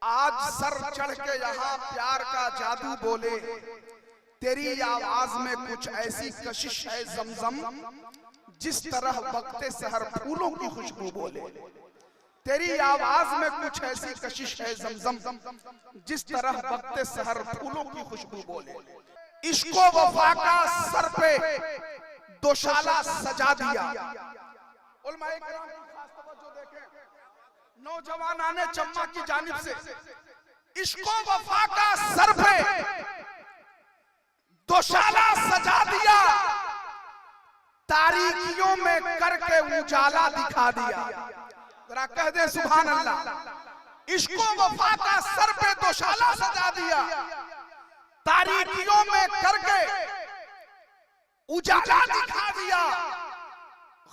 आज सर चढ़ के यहाँ प्यार का जादू बोले, तेरी आवाज में कुछ ऐसी कशिश है जमजम, जिस तरह वक्ते सहर फूलों की खुशबू बोले। तेरी आवाज में कुछ ऐसी कशिश है जमजम, जिस तरह वक्ते सहर फूलों की खुशबू बोले। इश्को वफा का सर पे दोशाला सजा दिया। उलमाए किराम की खास तवज्जो देखें, नौजवान ने चम्मा की जानिब से इश्को वफा का सर पे दोशाला सजा दिया, तारीकियों में करके उजाला दिखा दिया। जरा कह दे सुभान अल्लाह। इश्को वफा का सर पे दोशाला सजा दिया, तारीकियों में करके उजाला दिखा दिया।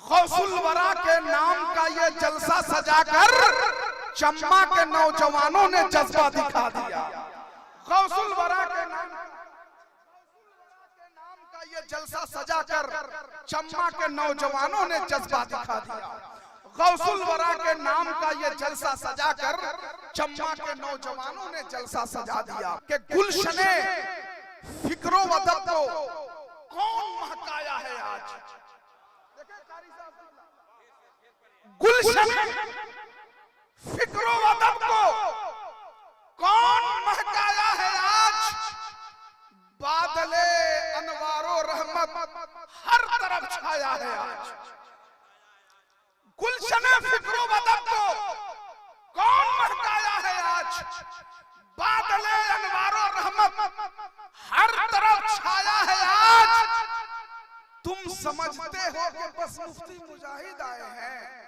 गौसुल वरा के नाम का ये जलसा सजाकर चम्मा के नौजवानों ने जज्बा दिखा दिया। गौसुल वरा के नाम का ये जलसा सजाकर चम्मा के नौजवानों ने जज्बा दिखा दिया। गौसुल वरा के नाम का ये जलसा सजाकर चम्मा के नौजवानों ने जलसा सजा दिया कि गुलशने फिक्रो वदब को कौन महकाया है आज। गुलशने फिक्रो वदब को कौन महकाया है आज, बादले अनवारो रहमत हर तरफ छाया है आज। गुलशने फिक्रो वदब को कौन महकाया है आज, बादले अनवारो रहमत हर तरफ छाया है आज। तुम समझते हो कि बस मुफ्ती मुजाहिद आए हैं।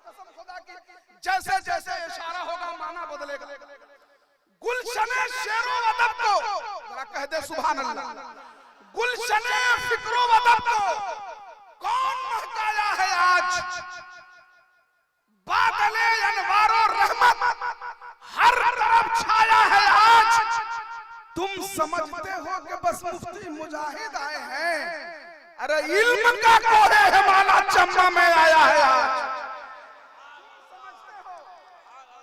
कसम खुदा की, जैसे जैसे इशारा होगा माना बदलेगा। गुलशने शेरो वदब को जरा कह दे सुभान अल्लाह। गुलशने फिक्रो वदब को कौन महकाया है आज, बादले अनवारो रहमत हर तरफ छाया है आज। तुम समझते हो कि बस मुफ्ती मुजाहिद आए हैं, अरे इल्म का कोहे हिमालय चम्मा में आया है आज।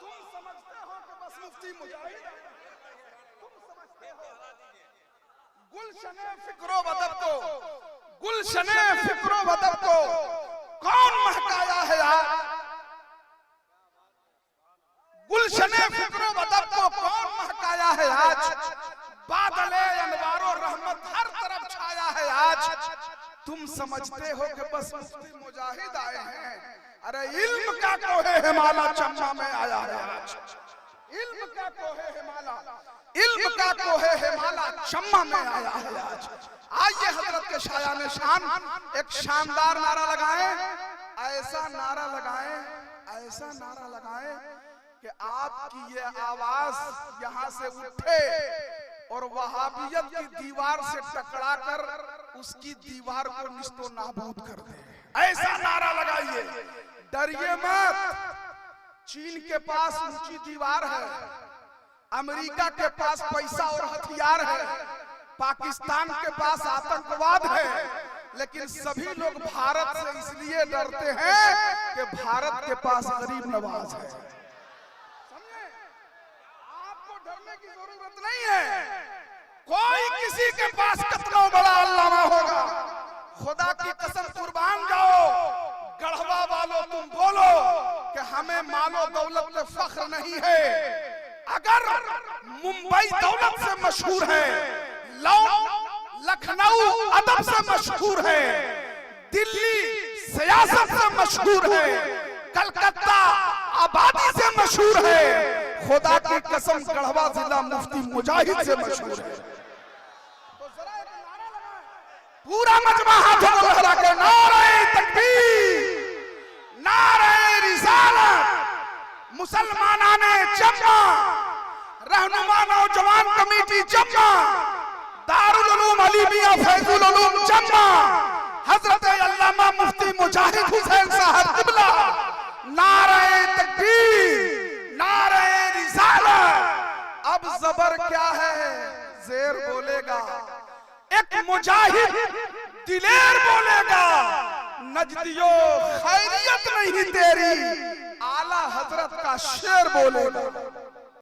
तुम समझते हो कि बस मुफ्ती मुजाहिद, तुम समझते हो। गुलशने फिक्रो वदब को, गुलशने फिक्रो वदब को कौन महकाया है आज, गुलशने फिक्रो वदब को कौन महकाया है आज, बादले अनवारो रहमत हर तरफ छाया है आज। तुम समझते हो कि बस मुफ्ती मुजाहिद आए हैं, अरे इल्म का कोहे हिमालय चम्मा में आया है आज। इल्म का कोहे हिमालय, इल्म का कोहे हिमालय चम्मा में आया है आज। आइए हजरत के शायान शान एक शानदार नारा लगाएं, ऐसा नारा लगाएं, ऐसा नारा लगाएं कि आपकी ये आवाज यहां से उठे और वहाबियत की दीवार से टकराकर उसकी दीवार को निस्तो नाबूद कर दे। ऐसा नारा लगाइए, डरिए मत। चीन के पास ऊंची दीवार है, अमेरिका के पास पैसा और हथियार है, पाकिस्तान के पास आतंकवाद है, लेकिन सभी लोग भारत से इसलिए डरते हैं कि भारत के पास गरीब नवाज है। समझे? आपको डरने की जरूरत नहीं है। कोई किसी के पास कितना बड़ा अल्लामा होगा, खुदा की कसम कुर्बान जाओ, गढ़वा वालों तुम बोलो कि हमें मालो दौलत पे फख्र नहीं है। अगर मुंबई दौलत से मशहूर है, लखनऊ अदब से मशहूर है, दिल्ली सियासत से मशहूर है, कलकत्ता आबादी से मशहूर है, खुदा की कसम गढ़वा जिला मुफ्ती मुजाहिद से मशहूर है। तो जरा एक नारा लगाएं, पूरा मजमा हाथों को लहरा के नारे तकबीर, नारे रिसालत, मुसलमानाने चम्मा, रहनुमा नौजवान कमेटी चम्मा, दारुल उलूम अली मियां फैजुल उलूम चम्मा, हजरत अल्लामा मुफ्ती मुजाहिद हुसैन साहब क़िबला, नारे तकबीर, नारे रिसालत। अब जबर क्या है, जेर बोलेगा, एक मुजाहिद दिलेर बोलेगा, नजदियो खैरियत नहीं नहीं तेरी आला हजरत का शेर बोलेगा।